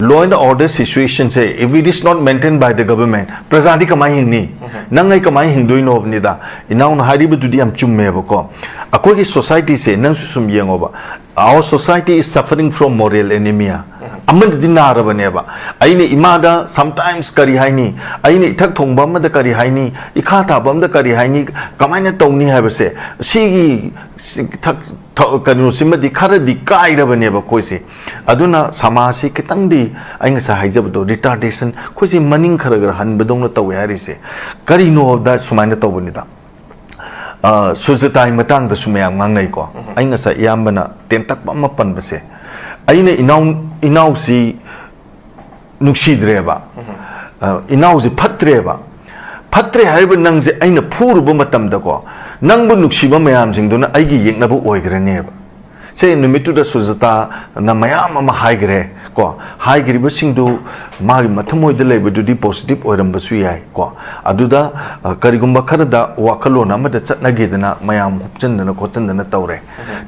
law and order situation say if it is not maintained by the government prajadi kamai hingni nangai kamai hingdoi no nida inaw na haribu dudi am chumme ba akoi ki society se nang sum yengoba our society is suffering from moral anemia amad dinara baneba aine imada sometimes kari haini aine ithak thongba ma da kari haini ikha ta bam da kari haini kamaina tawni habase sigi thak kanu simadi kharadi kaira baneba koise aduna samasi kitangdi ainga sa haijabdo retardation khoji maning kharagar hanbadong na tawi harise kari no da sumaina tawbunida sujatai matang da sumayam ngangai ko ainga sa yambana tentak ma pan base aine inaw si nuksidreba inaw si phatre haiba nang se aina phuruba matam da ko nangbu nuksiba mayam sing duna aigi yeknabu oigrane ba se numitu da sujata na mayam ama haigre ko haigri ba sing du magi mathamoi da leba du di positive oiram ba su yai ko aduda karigumba kharada wakalona ma da chatna gedana mayam hupchandana khotchandana tawre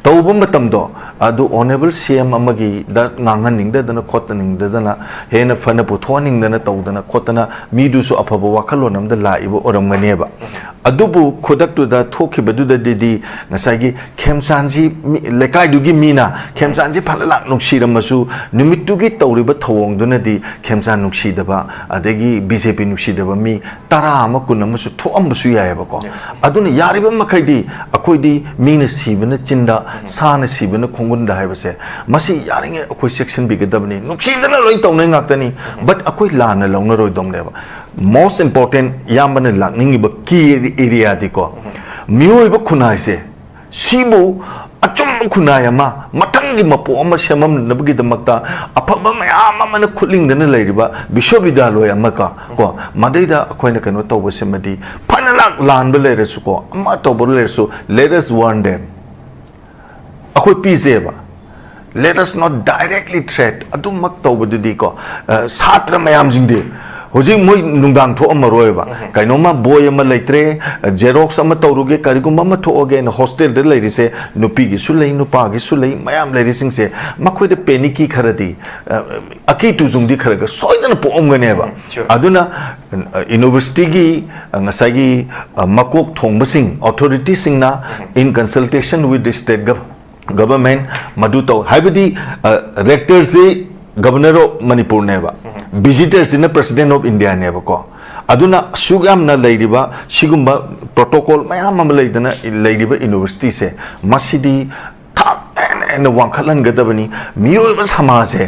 tawbu matam do adu honorable cm amagi da ngangan ning da dana khotning da dana hena fana puthoning dana tawdana khotana mi du su afaba wakalona am da laiba oram ngane ba adubu khodak tu da thoki badu da di ngasagi khemsanji lekai du gi mina khemsanji phalala nuksiram masu numitu gi tawriba thawong duna di khemsan nuksi daba adegi bjp nuksi daba mi tara ama kun amasu thoam basu yaya ba ko aduna yariba makai di akoi di mina sibana chinda sana sibana khongun da haibase masi yaringe akoi section bi gadabni nuksi dana loi tawnai ngaktani but akoi lana launa roi dom leba most important yambana lakning ba key area di ko mioi ba khunai se sibu achum khunai ama matangi mapo ama semam nabgi damakta afaba mayam amana khuling dana leiriba bishwavidyaloy amaka ko madaida akoina kano tawba semadi phanalak lan ba leresu ko ama tawba leresu let us warn them akoi pizeba let us not directly threat adumak tawba dudi ko satra mayam jingde Hoji moi nungdang tho amaroi ba kainoma boy ama leitre xerox ama tawruge karigumba ma thoge na hostel de leiri se nupi gi su lei nupa gi su lei mayam leiri sing se makhoi de peniki kharadi aki tu jungdi kharaga soidana pom gane ba aduna university gi ngasai gi makok thongba sing authority sing na in consultation with the state government madu to habidi rector se governor of Manipur ne ba visitors in the president of India ne ba ko aduna sugam na leiriba sigumba protocol mayam am leidana leiriba university se masidi thak and wangkhalan gadabani miyoiba samase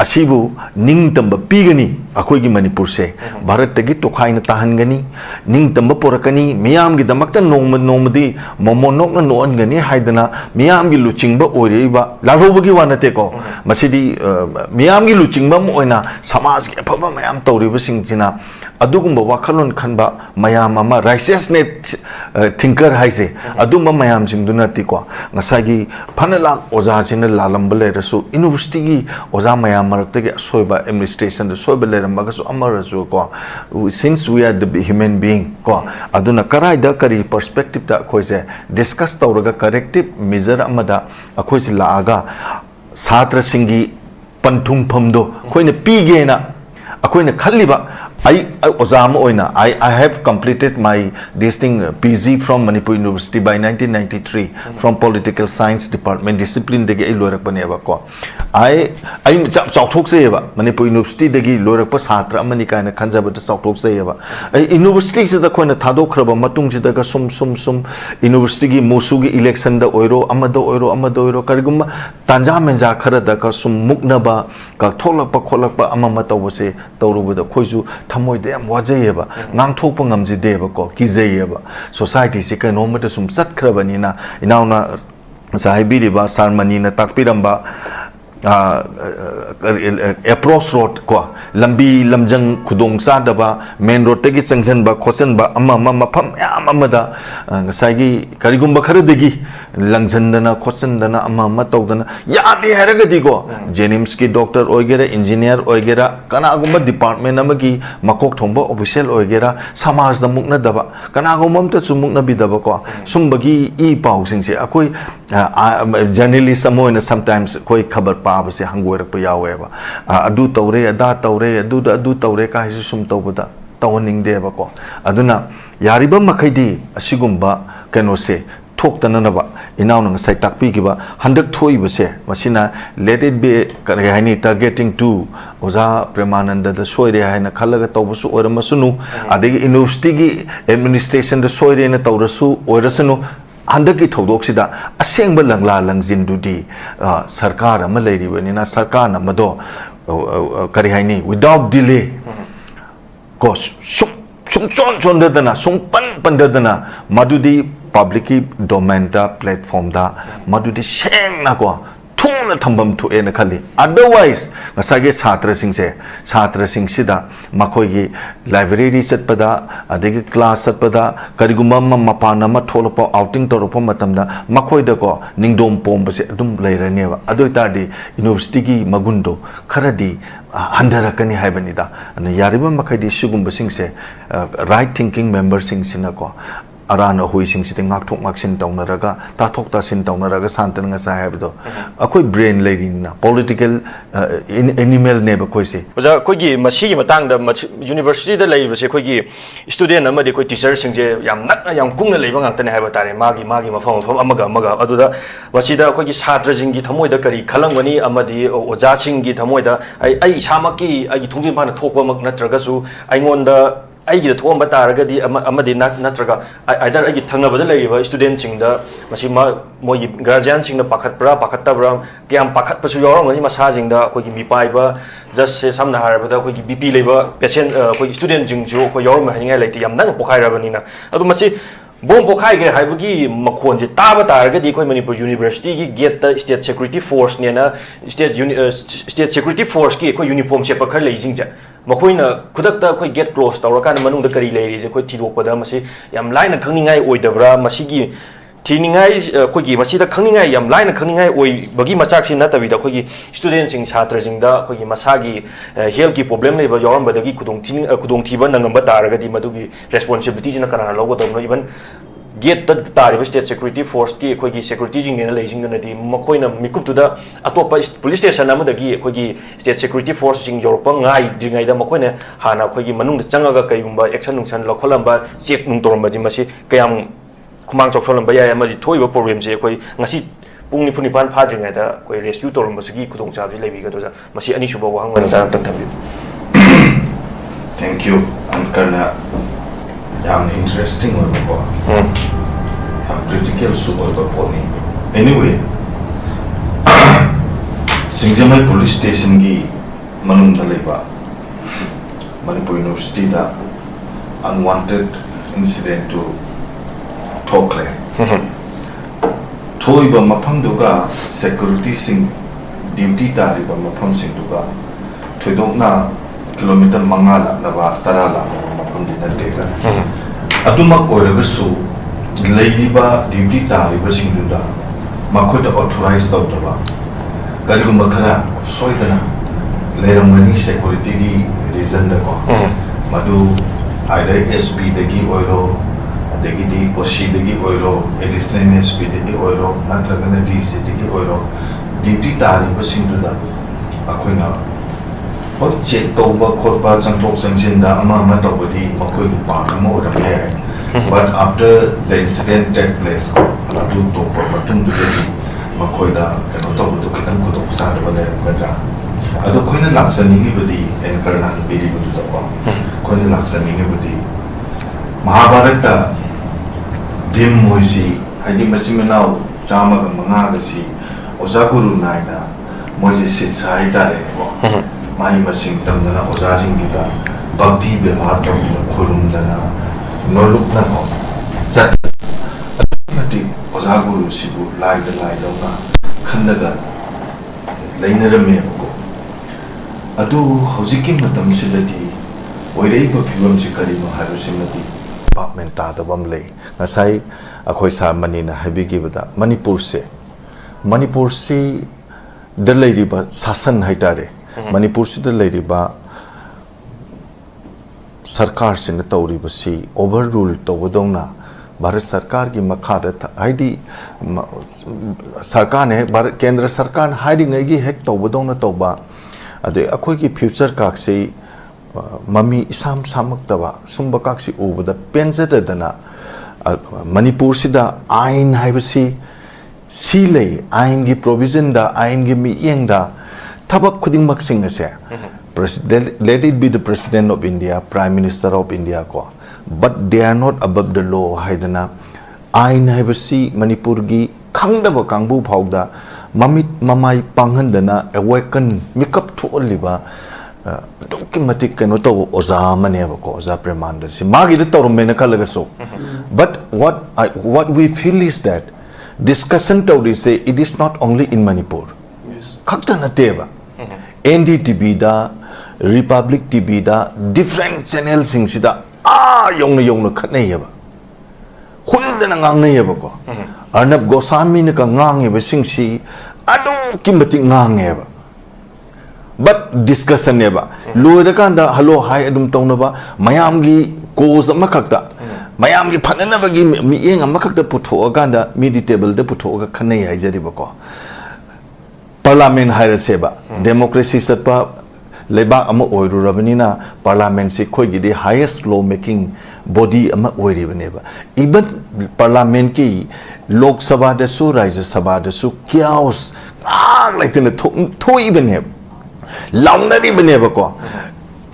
asibu ningtamba pigani akoi gi Manipur se bharat tagi tokhaina tahangani ningtamba porakani miyam gi damakta nomadi momonok na non gani haidana miyam gi luchingba oreiba laroba gi wanate ko masidi miyam gi luchingba mo oina samaj gi phaba mayam tawriba singchina adugumba wakhalon khanba mayam ama righteousness thinker haise adumba mayam singduna ti ko ngasagi phanala oja china lalamba le rasu university gi oja mayam maraktage soiba administration de soiba le ramba so amarasu ko since we are the human being ko aduna karai da kari perspective da khoise discuss tawraga corrective measure amada akhoise laaga satra singi panthung phamdo khoine pige na akoina khalliba I ozama oina I have completed my this thing PG from Manipur University by 1993 from political science department discipline degi lorak baneba ko I chauthok se ba Manipur University degi lorak pa satra amani kaina khanjaba da chauthok se ba university se da khoina thadok khraba matung se da sum university gi musu gi election da oiro amado karigumba tanja menja khara da ka sum mukna ba ka tholak pa kholak pa ama mataw se tawruba da khoisu thamoi de am wajayeba ngang thok pa ngamji deba ko kizayeba society se ka nomata sum sat khrabani na inauna sahibi riba sarmani na takpiramba approach road ko lambi lamjang khudong sa daba main road tagi changjan ba khochen ba amma mafam amada ngasai gi karigumba kharadegi langchandana khochandana amma tawdana yade haragadi go Jenims ki doctor oigera engineer oigera kana gumba department amagi makok thomba official oigera samaj da mukna daba kana gumam ta sumukna bidaba ko sumbagi I pau sing se akoi journalist amoina sometimes koi khabar pa ba se hangwer pa yawe ba adu tawre ada tawre adu tawre ka hisu sum tawbada tawning de ba ko aduna yariba makhaidi asigumba kano se thokdana na ba inaw nang sai takpi ki ba handak thoi ba se masina let it be kare haini targeting to oza premananda da soire haina khalaga tawbusu ora masunu adigi university gi administration da soire na tawrasu orasunu handak ki thodok sida asengba langla langjin dudi sarkar ama leiri bani na sarkar na mado kare haini without delay ko sum chon dadana sum pan dadana madudi public domain da platform da madudi sheng na ko thuna thambam thu ena khali otherwise ngasage chhatra sing sida makoi gi library chatpada adegi class chatpada karigumma mapana ma tholopa outing toropa matamda makoi da ko ningdom pom base adum leirane ba adoita di university gi magundo kharadi handarakani haibanida ana yariba makhai sugumba singse right thinking member sing sinako arana hui sing siting ngak thok mak sin tawnaraga ta thok ta sin tawnaraga santan nga sa habdo akoi brain leirina political animal ne ba koi se oja koi gi masi gi matang da university da lei base koi gi student amadi koi teacher sing je yam nak yam kungna leiba ngak tane haiba tare magi mafam amaga aduda wasida koi gi chhatra jing gi thamoi da kari khalangwani amadi oja sing gi thamoi da ai samaki ai thungjin phana thokpa mak natraga su aingonda aigi da thom bataragadi amadi natraga either aigi thangnabada leiba student singda masi ma moi guardian singna pakhattabra kyam pakhatpasu yorongani masa jingda koi gi mipaiba just se samna harabada koi gi bp leiba patient koi student jingju koi yorom haninga leiti yam nang pokhairabani na adu masi bom pokhai ge haibagi makhon je taba taragadi koi Manipur University gi gate ta state security force ne na state security force ki koi uniform se pakhar leijingja makoina khudakta koi get close tawrakan manungda kari leiri je koi thidokpada masi yam laina khangningai oidabra masigi thiningai koi gi masida khangningai yam laina khangningai oi bagi machak sin natabi da koi gi student sing chhatra sing da koi gi masagi health ki problem leba yoram badagi khudong thiba nangamba taragadi madugi responsibility jina kana logo dawno even get the tari state security force ki koi gi security jing ne leijing na di makoina mikup tu da atopa police station amudagi koi gi state security force jing yorpa ngai dingai da makoina hana koi gi manung da changaga kayumba action nungsan lokholamba check nung toramba di masi kayam kumang choksolamba ya amadi thoiba problem je koi ngasi pungni phunipan phadringai da koi rescue toramba sigi khudong chabi lebi ga doja masi ani suba wahang wana jang tak thabi thank you ankarna yam interesting one ko critical super poni anyway Singjamal police station gi manung daleba Manipur University da unwanted incident to Tokle Toiba mapam duga security sing duty tariba mapam sing duga Thoidokna kilometer mangala naba tarala mapam dina tega adumak oiragasu leiriba duty tariba sing duda makoda authorized tawdaba karigumba khara soidana leiramgani security gi reason da ko madu either SP dagi oiro adagi di oshi dagi oiro additional SP dagi oiro natragana DC dagi oiro duty tariba sing duda akoina ho check tawba khotba changthok changsinda ama tawbadi makoi gi part ama oramle but after the incident take place adu to matung du makoida kano tawbu kitang kudok sa wala gadra adu koina laksani gi budi anchor lan biri budu da ko koina laksani gi budi Mahabharata bhim moisi hadi masimanau chama ga manga ga si ozaguru naina moisi sitsai dare ko mai masing tamdana oza sing da bhakti ବ୍ୟବହାର tamdana khurumdana noluk na ko chat mati ozaguru sibu lai da na khandaga lainarame ko adu hojiki matam sidati oirei ba phibam si kari no haru simati department ta da bam le ngasai akhoi sa mani na habi gi bada Manipur se the lady ba sasan haitare Manipur se the lady ba sarkar sin tawri ba si overrule tawdongna Bharat Sarkar ki makhada haidi sarkar ne Bharat Kendra Sarkar haidi ngai gi hek tawdongna tawba ade akhoi ki future kak se mami isam samak taba sumba kak si ubada penjada dana Manipur sida ain haibasi silei ain gi provision da ain gi mi yeng da thabak khuding mak sing ase president let it be the president of India prime minister of India ko but they are not above the law haidana ain haibasi Manipur gi khangdaba kangbu phauda mamit mamai panghandana awaken makeup to oliba documentic kano to oza mane ba ko oza premandar si magi de torum mena kalaga so but what we feel is that discussion to say it is not only in Manipur yes khakta na teba NDTV da Republic TV da different channels sing sida yong na khatnai ba khunda na ngang nei ba ko Arnab Goswami na ka ngang ba sing si adu kimati ngang ba but discussion ne ba loira kan da hello hi adum tawna ba mayam gi cause amakakta mayam gi phanana ba gi mi eng amakakta putho ga da midi table de putho ga khanai hai jari ba ko parliament haira se ba democracy satpa leba ama oiru rabanina parliament se khoi gi de highest law making body ama oiri bane ba even parliament ki lok sabha da su rajya sabha da su chaos like na thoi bane launari bane ba ko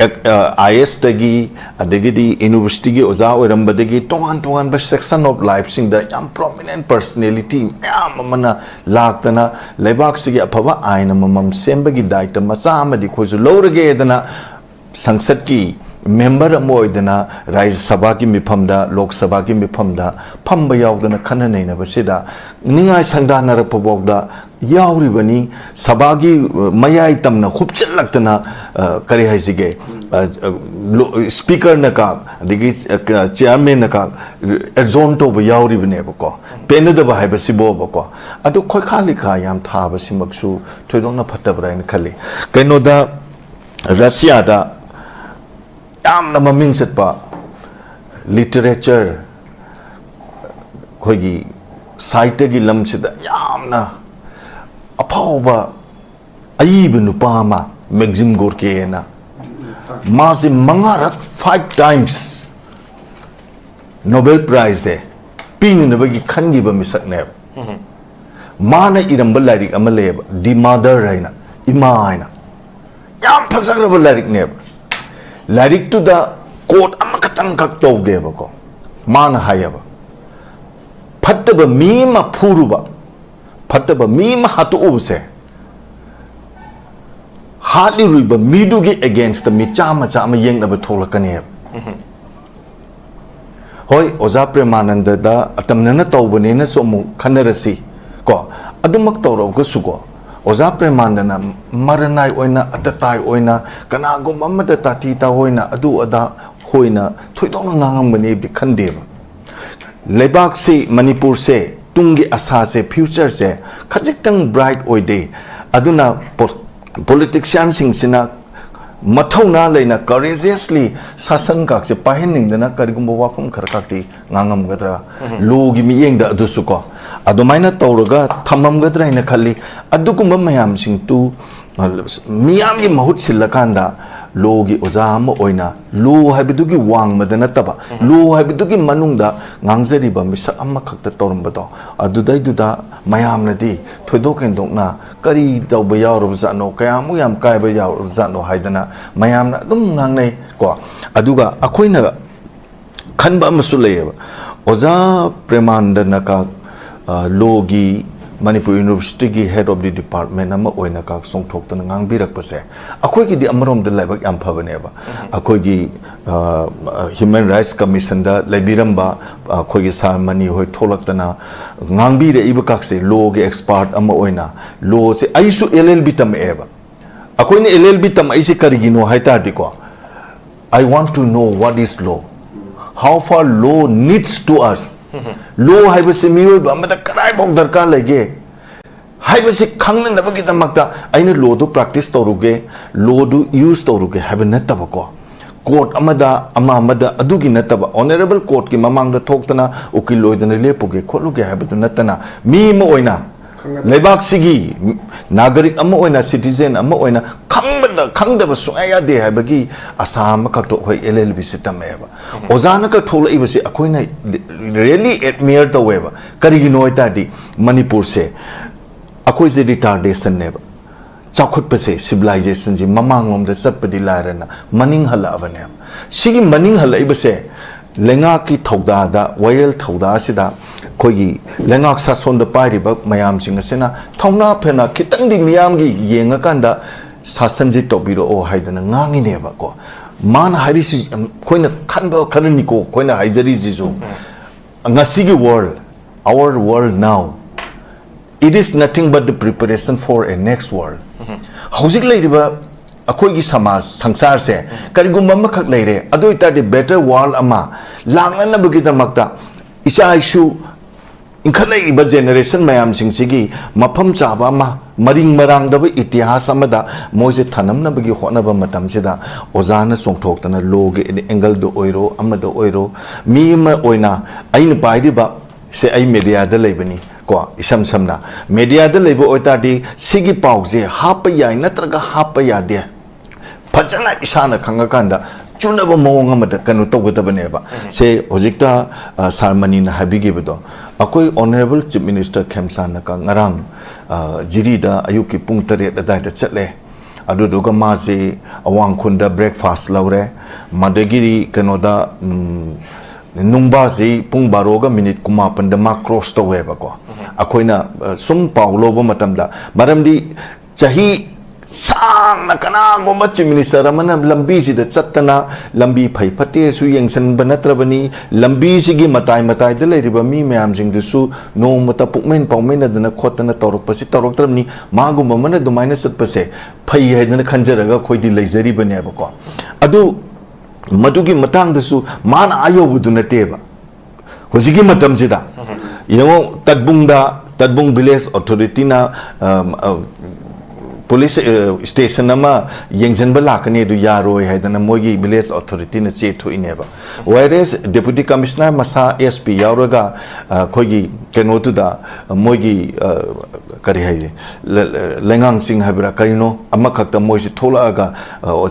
IS tagi adegidi university gi oza oiram badegi tongan ba section of life sing da yam prominent personality yam mana laktana lebak sigi aphaba aina mamam sembagi daita macha amadi khoju lorage dana sangsad ki member amoidana Rajya Sabha ki mifamda Lok Sabha ki mifamda phamba yaudana khana neina basida ningai sangdana rapobogda yauri bani sabha gi mayai tamna khupchal laktana kari haisige speaker na ka digi chairman na ka zone to ba yauri bane ba ko pen da ba hai ba sibo ba ko adu khoi khali kha yam tha ba simaksu thoidong na phatta brain khali kaino da Russia da yam na maming set pa literature khoi gi site gi lam sida yam na apauba ayiba nupama Maxim Gorky na Mazi Mangarak 5 times Nobel Prize de Pin in the Bagi Kangiba Misakneb Mana Iramba Lyric Amaleb, the mother Raina, Imaina Yam Pasakaba Lyric Neb Lyric to the court Amakatan Kakto Devako Mana Hayaba Pataba Mima Puruba Pataba Mima Hatu Use Hardly riba midugi against the michama chama yeng na batola kaneb. Hoi oza premananda da atamnana tawbanina somu kanarasi ko adumak tawro ko suko oza premanana maranai oina atatai oina kanago mamada tati ta hoina adu ada hoina thoidong ngangam bani bi khandeba. Lebak se Manipur se tungi asa se future se khajiktang bright oide aduna politicians sing mathauna leina courageously sasan kak se pahening dana karigumba wafam kharkakti ngangam gadra logi mi yengda adusu ko adumaina tawraga thamam gadra ina khalli adugumba mayam sing tu miyam gi mahut silakanda logi ozama oina lu habidugi wang madana taba lu habidugi manungda ngangjari ba misa amma khakta tawrambado adudai duda mayam nadi thoidok endokna kari tawba yawrub zano kayamu yam kaiba yawrub zano haidana mayam na dum ngangnai ko aduga akoina khanba amasu leyeba oza premandana ka logi Manipur University ki head of the department ama oina ka songthok tan ngangbirak pase akoi ki di amarom de laibak yam phabane ba akoi ki human rights commission da laibiramba akoi ki sarmani hoi tholak tana ngangbi re ibakak se law ge expert ama oina law se aisu LLB tam eba akoi ni LLB tam aisi karigino haita diko I want to know what is law how far law needs to us. Law haibase miyoiba amada kadai bok darkar lege. Haibase khangna nabagi damakta aina law do practice toruge, law do use toruge haiba nattaba ko. Court amada adugi nataba honorable court ki mamang da thoktana ukil loidana lepuge kholuge haiba du nattana mi ma oina Lebak sigi nagarik amma oina citizen amma oina khangdaba suaya de habagi asam ka to hoi LLB system eba ozana ka thola ibase akoina really admire the weba karigi noita di Manipur se akoi se retardation neba chakhut pase civilization ji mamang lom da sat padi larana maning hala avane sigi maning hala ibase lenga ki thauda da wayel thauda sida kogi lengak sa son da pai riba mayam sing asena thongna phena kitang di miyam gi yenga kanda sa sanji to biro o haidana ngangi ne ba ko man hari si koina khanba khanani ko koina haijari ji so ngasi gi world our world now it is nothing but the preparation for a next world hojik lai riba akoi gi samaj sangsar se karigumba ma khak lai re adoi ta the better world ama langna bagi da makta isa isu इनखलाई इबा generation mayam sing sigi mafam chaba ma maring marang da itihas amada moise thanam na bagi hona ba matam sida ozana songthok tana log angle do oiro amada oiro mi ma oina ain pai ba se ai media da leibani ko isam samna media da leibo oita di sigi pause hapa ya natraga hapa ya de phajana isana khanga kanda chunaba mawang amada kanu tawgadabane ba se hojikta sarmani na habigi bedo akoi honorable chief minister khemsan ka ngarang jirida ayuki pung tare da da chatle adu doga ma se awang khunda breakfast laure madagiri kanoda nungba se pung baroga minute kuma pandama cross to we ba ko akoina sum paulo ba matamda maramdi chahi sang na kana gomba chief minister amana lambi si da chattana lambi phai phate su yengsan banatrabani lambi sigi matai da leiriba mi mayam jing du su no mata pukmen pawmen da khotana torok pasi torok tramni magumba mana du minus sat pase phai haidana khanjaraga khoidi leizari bane ba ko adu madugi matang da su mana ayo budu na teba hosigi matam sida yengo tadbung village authority na police station nama yengjan ba lakane du yaroi haidana mogi village authority na che thu ineba whereas deputy commissioner masa SP yauraga khogi keno tu da mogi kari hai lengang sing habra karino amma khakta moisi thola aga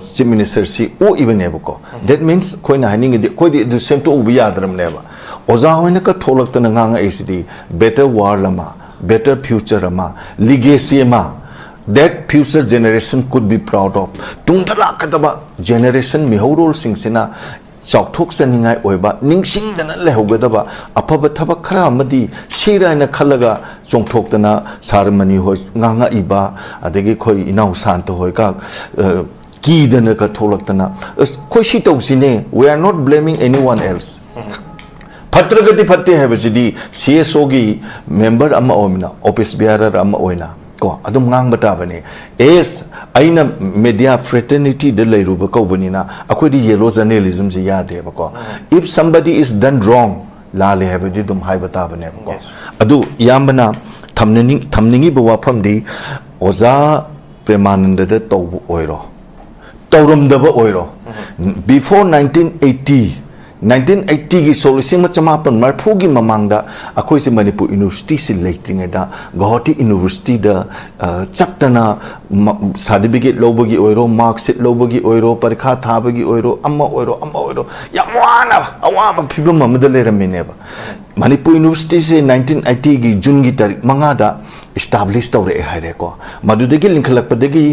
chief minister si o even ko that means koina haning de koi de same to ubi yadram neba oza hoina ka tholak ta nganga acd better world lama better future ama legacy ma that future generation could be proud of tungtala kadaba generation mihaurol singsina chokthok saningai oiba ningsing dana lehogadaba apaba thaba khara amadi siraina khalaga chongthoktana sarmani hoi nganga iba adegi khoi inau santo hoi ka ki dana ka tholaktana khoi si togsine we are not blaming anyone else phatragati phatte habasidi CSO gi member ama omina office bearer ama oina ko adum ngang bata bane es aina media fraternity de leiru ba ko banina akoi di yellow journalism ji ya de ba ko if somebody is done wrong la le have di dum hai bata bane ba ko adu yambana thamningi ba wafam di oza premananda de tobu oiro tawram da ba oiro before 1980 की सोलिसिंग चमापन मरफू की ममांगदा अखोई से Manipur university से लेटिंग दा Guwahati university दा चक्तना certificate लोबगी ओइरो marksheet लोबगी ओइरो परीक्षा थाबगी ओइरो अम्मा ओइरो यामवाना अवाब फिबम ममद लेरमिनेबा Manipur university से 1980 की जून की तारीख मंगादा इस्टाब्लिश तौरे हाइरे को मदुदगी लिंखलकपदगी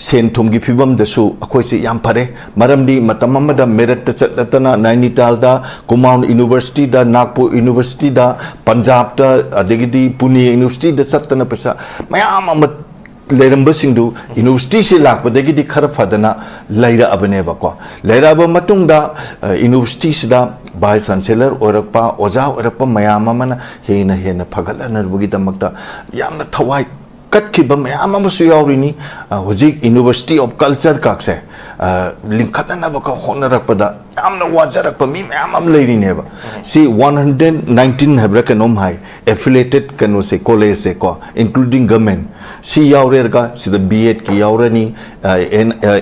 सेंथुम की फिबम दसु अखोई से याम फरे मरमदी मतम अमदा मेरट चटतना नैनीताल दा कुमाऊं यूनिवर्सिटी दा नागपुर यूनिवर्सिटी दा पंजाब दा अदगी पुणे यूनिवर्सिटी दा चटना पैसा मयाम अमद लेरंबसिंदु यूनिवर्सिटी से लाकपदगी खर फदना लेरा अबनेबा को लेरा ब मतुंगदा यूनिवर्सिटी सिदा वाइस चांसलर ओरकपा ओजा ओरकपा मयाम अमना हेना फगलनबगी दमकता यामना थवाई कटखिबा मैम अमसु यावरिनी हुजिक यूनिवर्सिटी ऑफ कल्चर काक्से लिंखतनब का होनरकपदा यामना वाजरकप मी मैम अम लेरिनेबा सी 119 हैब्रा कनोम हाई एफिलिएटेड कनो से कॉलेज से को इंक्लूडिंग गवर्नमेंट सी यावरेगा सिद बीएड की यावरनी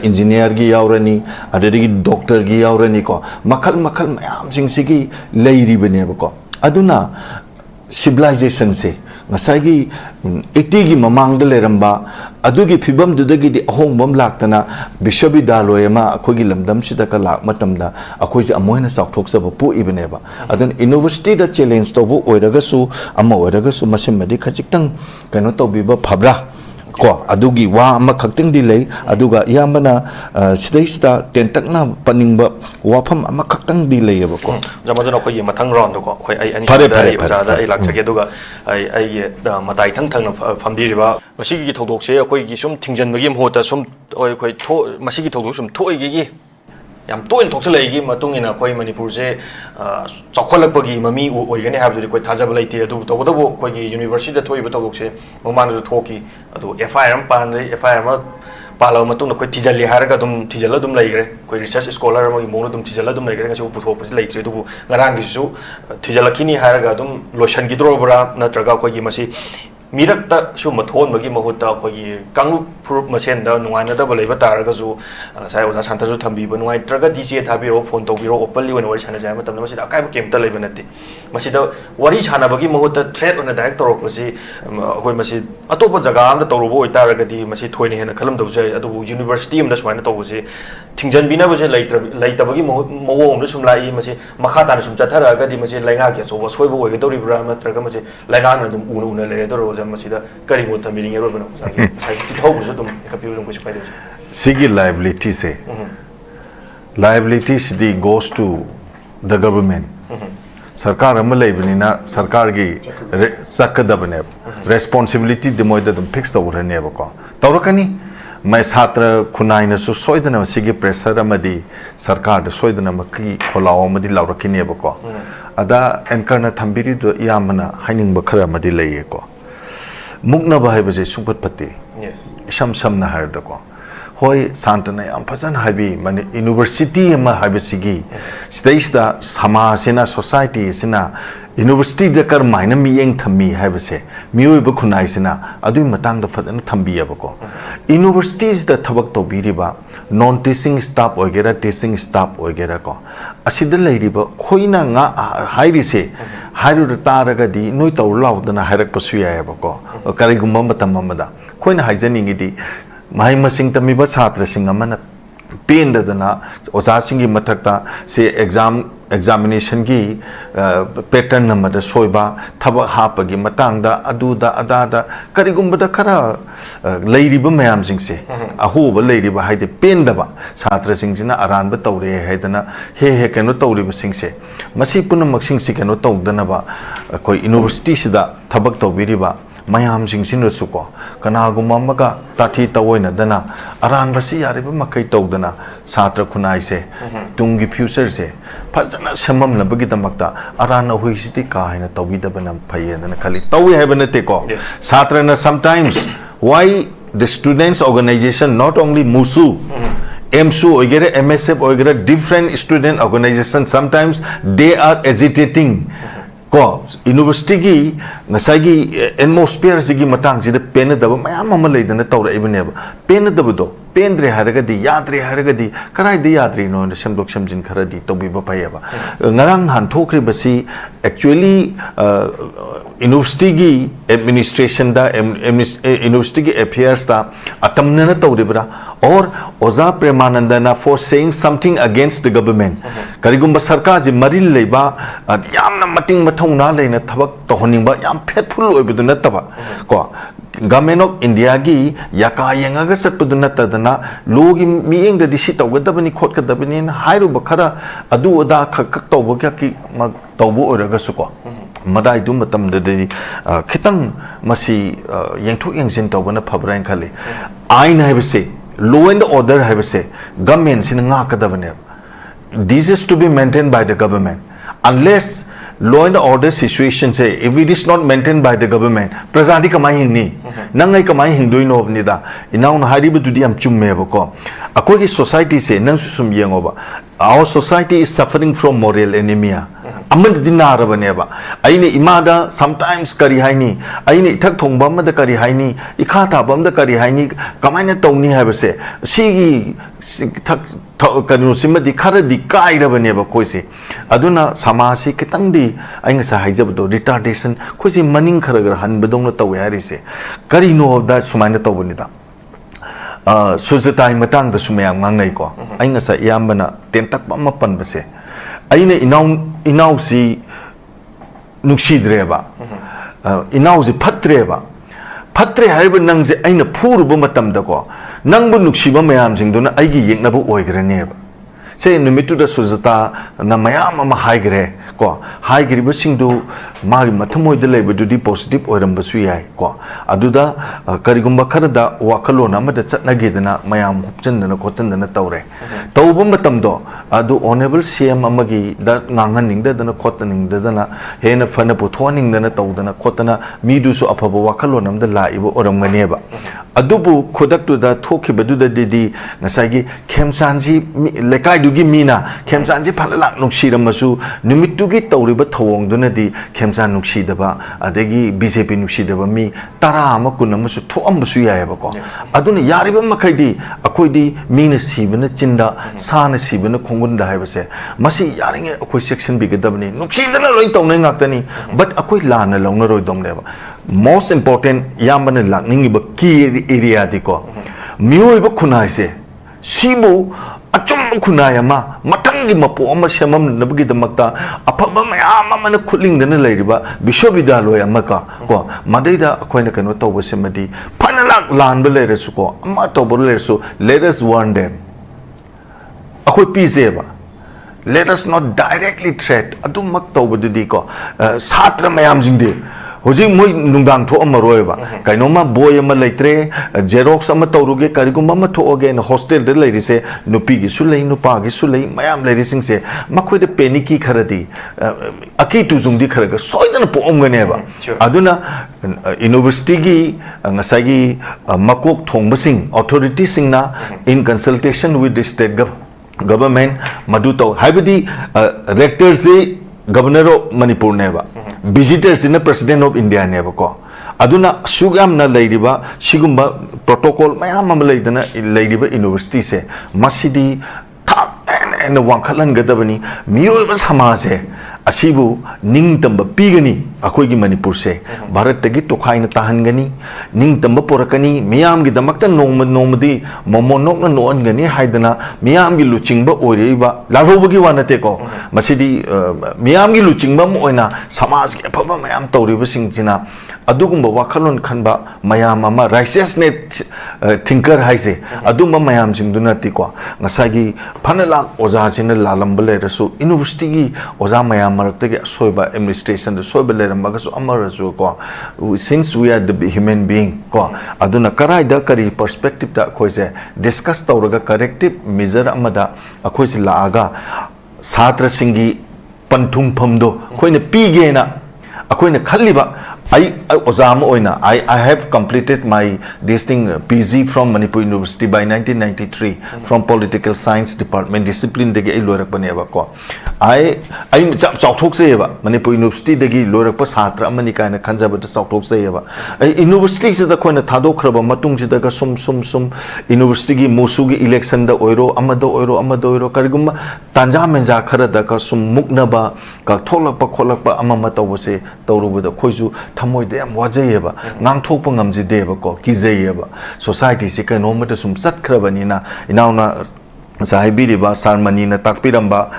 इंजीनियर की यावरनी अदगी डॉक्टर की यावरनी को मखल मखल मैम सिंगसिगी लेरिबनेबा को अदुना civilization se ngasagi 80 gi mamang da leramba adugi phibam dudagi di ahongbam laktana bishwabidaloy ma akhogi lamdam sida ka lak matamda akhoi se amoina sakthok saba pu ibneba adun university da challenge to bu oiraga su ama oiraga su masimadi khajiktang kano to biba phabra ko adugi wa ama khakting di lei aduga yamana sidaista tentakna paningba wafam ama khakting di lei ba ko jamaduna khoi mathang round ko khoi ai ani da ai lak chage duga ai matai thang thang famdi riba masigi gi thodok se khoi gi sum thingjan bagi mhota sum oi khoi tho masigi thodok sum thoi gi yam toin thokselai gi matung ina khoi manipur se chokholak bagi mami oigani habdu khoi thajab laite adu togdabu khoi gi university da thoi ba todok se mamang ju thoki adu FIR am pan FIR ma palo matung khoi tijali haraga dum tijala dum laigre khoi research scholar ma gi mo dum tijala dum laigre ngasi puthok pa laitre du ngarang gi su tijala kini haraga dum lotion gi drobra na traga khoi gi masi mirakta su mathon bagi mahuta khoi gi kanglu prup masen da nuaina da balai ba taraga ju sai oza santa ju thambi ba nuai traga dj thabiro phone tobiro openly when wari chana jai matam masi da kai ba kem ta lai ba nati masi da wari chana bagi mahuta threat on direct torok masi khoi masi atopa jaga am da torobo oi taraga di masi thoine hena khalam da jai adu university am da swaina to se thingjan bina ba se laita bagi mowo am sum lai masi makha ta sum chathara ga di masi lainga ke so soi bo oi ga tori bra ma traga masi lainga na dum una le do masida kari mo tamiling ero bano sai ti thau bu dum kapiu dum ko spai de sigi liability se liabilities the goes to the government sarkar am lai bani na sarkar gi sakadabane responsibility de moida dum fix to rane ba ko tawrakani mai satra khunai na su soidana sigi pressure amadi sarkar de soidana maki kholaw amadi lawrakini ba ko ada anchor na thambiri do yamana haining ba khara amadi lai ko mukna bahai base sungpat pati sam sam na har da ko hoi santana am phazan habi mane university ma habisigi stage da samasena society sina university da kar maina mi yeng thammi habase mioi ba khunai sina adui matang da phadana thambi ba ko universities da thabak to biriba non teaching staff ogera teaching staff ogera ko asida leiriba khoina nga hairi se hairu taraga di noi taw laudana hairak pasu ya ba ko karigumba matam amada khoina haijaningi di mai masing tamiba chhatra sing amana pendadana oja singi mathakta se examination gi pattern namada soiba thaba hapagi matangda aduda adada karigumba da khara leiriba mayam singse ahuba leiriba haide pendaba chhatra singsina aranba tawre haidana he kano tawriba singse masi punamak singsi kano tawdana ba koi university sida thabak tawbiriba mayam singsin rusuko kanaguma maga tathi tawoina dana aran basi yariba makai tawdana satra khunai se tungi future se phajana samam na bagi damakta arana huisiti ka haina tawida bana phayena khali tawi hebana te ko satra na sometimes why the students organization not only musu MSU ogere MSF ogere different student organization sometimes they are agitating ko university gi ngasagi atmosphere sigi matang sida pen da mayam ama leidana tawra ibne ba pen da do pendre haraga di yadre haraga di karai di yadre no semdok semjin khara di tobi ba payaba ngarang han thokri basi actually university gi administration da university gi affairs da atamna na tawribra or oza premanandana for saying something against the government karigumba sarkar ji maril leiba yamna mating mathong na leina thabak tohning ba yam faithful oibudu nataba ko government of India gi yaka yenga ga satpudu natadana logi mieng da disi tawgadabani khotgadabani hairu bakhara adu oda khak tawba ki tawbu oraga suko madai du matam da khitang masi yengthok yengsin tawbana phabra khali ain have say law and order have say government sin nga kadabane this is to be maintained by the government unless law and order situation say if it is not maintained by the government praja di kamai hingni nang ai kamai hingdoi no nida inaw na hari bu di am chumme ba ko akoi ki society se nang su sum yengo ba our society is suffering from moral anemia amad dinara bane ba aine imada sometimes kari haini aine ithak thongba ma da kari haini ikha tha bam da kari haini kamai na tongni ha se sigi thak kanu simadi khara di kai ra bane ba koi se aduna samasi kitang di ainga sa haijab do retardation koi se maning khara gar han bedong na taw yari se kari no da sumaina taw bani da suzatai matang da sumayam ngang nai ko ainga sa yambana tentak pa ma pan ba se aine inaw si nuksidreba inaw si phatreba phatre haiba nang se aina phuru ba matam da ko nang bu nuksiba mayam sing do na aigi yekna bu oigrane ba se numitu da suzata na mayam ma haigre ko haigri ba sing du ma mathamoi da leba du di positive oiram ba su yai ko aduda karigumba kharada wakalona ma da chatna ge dana mayam hupchan dana khochan dana tawre tawba matam do adu honorable cm amagi da ngangan ning da dana khotning da dana hena fana pu thoning dana tawdana khotana mi du su aphaba wakalona da la ibo oram ngane ba adubu khodak tu da thoki ba du da di ngasai gi khemsanji lekai du gi mina khemsanji phalala nuksi ramasu numitu gi tawriba thawong duna di khemsan nuksi daba adegi bjp nuksi daba mi tara ama kun amasu thoam su ya ba ko aduna yariba makai di akoi di mina sibana chinda sana sibana khongun da haibase masi yaringe akoi section bi gadabni nuksi dana loi tawna ngaktani but akoi lana lawna roi domne ba most important yambana lakning ba key area di ko mioi ba khunai se sibu achum khunai ama matangi mapo ama semam nabgi damakta aphaba mayam amana khutling dana leiriba bishwavidyaloy amaka ko madaida akoina kano tawba semadi phanalak lan ba leresu ko ama tawba leresu let us warn them akoi piseba let us not directly threat adumak tawba dudi ko satra mayam jingde hoji moi nungdang tho amaroi ba kainoma boy ama leitre xerox ama tawruge karigum ama thoge na hostel de leiri se nupi gi su lei nupa gi su lei mayam leiri sing se makhoi de peniki kharadi aki tu jung di kharaga soidana po omgane ba aduna university gi ngasai gi makok thongba sing authority sing na in consultation with the state government madu taw habidi rector se governor of Manipur ne ba visitors in the president of India ne ba ko aduna sugam na leiriba sigumba protocol mayam am leidana leiriba university se masidi thak and wangkhalan gadabani miyoi ba samase asibu ningtamba pigani akoi gi Manipur se bharat tagi tokhaina tahangani ningtamba porakani miyam gi damakta nomadi momonok na non gani haidana miyam gi luchingba oreiba lalhoba gi wanate ko masidi miyam gi luchingba mo oina samaj gi phaba mayam tawriba singchina adugumba wakhalon khanba mayam ama righteousness thinker haise adumba mayam jingduna ti ko ngasagi phanala oja jina lalamba lerasu university gi oja mayam marakta gi soiba administration de soiba leramba ga so amarasu ko since we are the human being ko aduna karai da kari perspective da koise discuss tawraga corrective measure amada akoise laaga satra singi panthung phamdo koine pige na akoine khalliba I Ozama Oina, I have completed my this thing PG from Manipur University by 1993 from Political Science Department discipline degi lorak baneba ko I chauthok se ba Manipur University degi lorak pa satra amani kaina khanjaba da chauthok se ba university se da koina thado khraba matung se da sum university gi musu gi election da oiro amado oiro karigum tanja menja khara da ka sum mukna ba ka tholak pa kholak pa amama tawse tawrubu da khoisu thamoi de am wajayeba ngang thokpa ngamji deba ko kijayeba society se ka nomata sum sat khrabani na inauna sahibi riba sarmani na takpiramba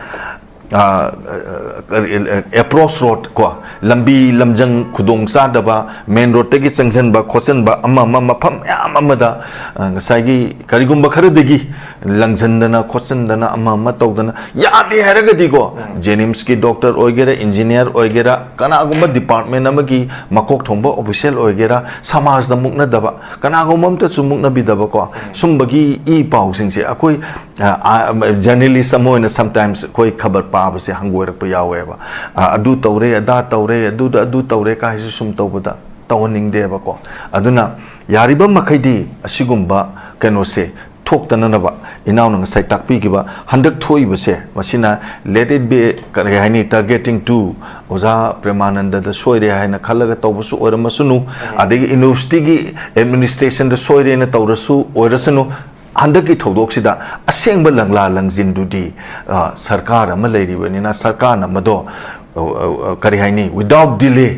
approach road ko lambi lamjang khudong sa daba main road tegi changjan ba khochen ba amma mafam amada ngasai gi karigum ba khara degi langzandana khochandana ama matawdana yade haragadigo Jenims ki doctor oigera engineer oigera kana gumba department amagi makok thomba official oigera samaj da mukna daba kana gumam ta sumukna bidaba ko sumbagi e pau singse akoi journalist amoina sometimes koi khabar pa se hangwer pa yaweba adu tawre ada tawre adu tawre ka hisu sum tawbada tawaning deba ko aduna yariba makhaidi asigumba kanose thoktananaba inaw nang sai takpi giba handak thoi base masina let it be kare haini targeting to oza premananda da soire haina khalaga tawbusu oramasunu adegi university gi administration da soire na tawrasu orasunu handaki thodok asengba langla langjin dudi sarkar ama leiribani na sarkar na mado kare haini without delay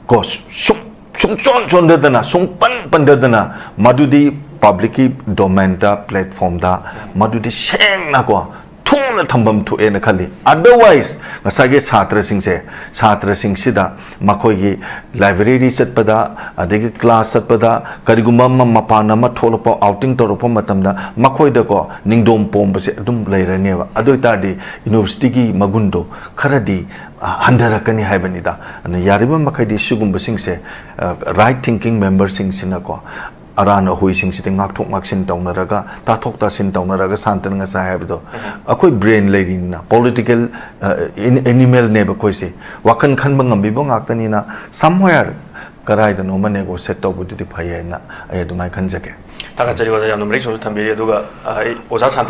ko sum chon dadana sum pan dadana madudi public domain da platform da madudi sheng na ko thuna thambam thu ena khali otherwise ngasage chhatra sing sida makoi gi library chatpada adegi class chatpada kariguma mapana ma tholopa outing toropa matamda makoi da ko ningdom pom base adum leirane ba adoi di university gi magundo kharadi handarakani haibanida ana yariba makai di sugum basingse right thinking members sing sinako arana hui sing siting ngak thok ngak sin tawnaraga ta thok ta sin tawnaraga santan nga sa habdo akoi brain lerin na political animal ne ba koi se wakan khan bangam bi bang aktani na somewhere karai da no mane go set to budu di phaya na ay dumai khan jake ta ka chari wa ya numrik so thambiri aduga oza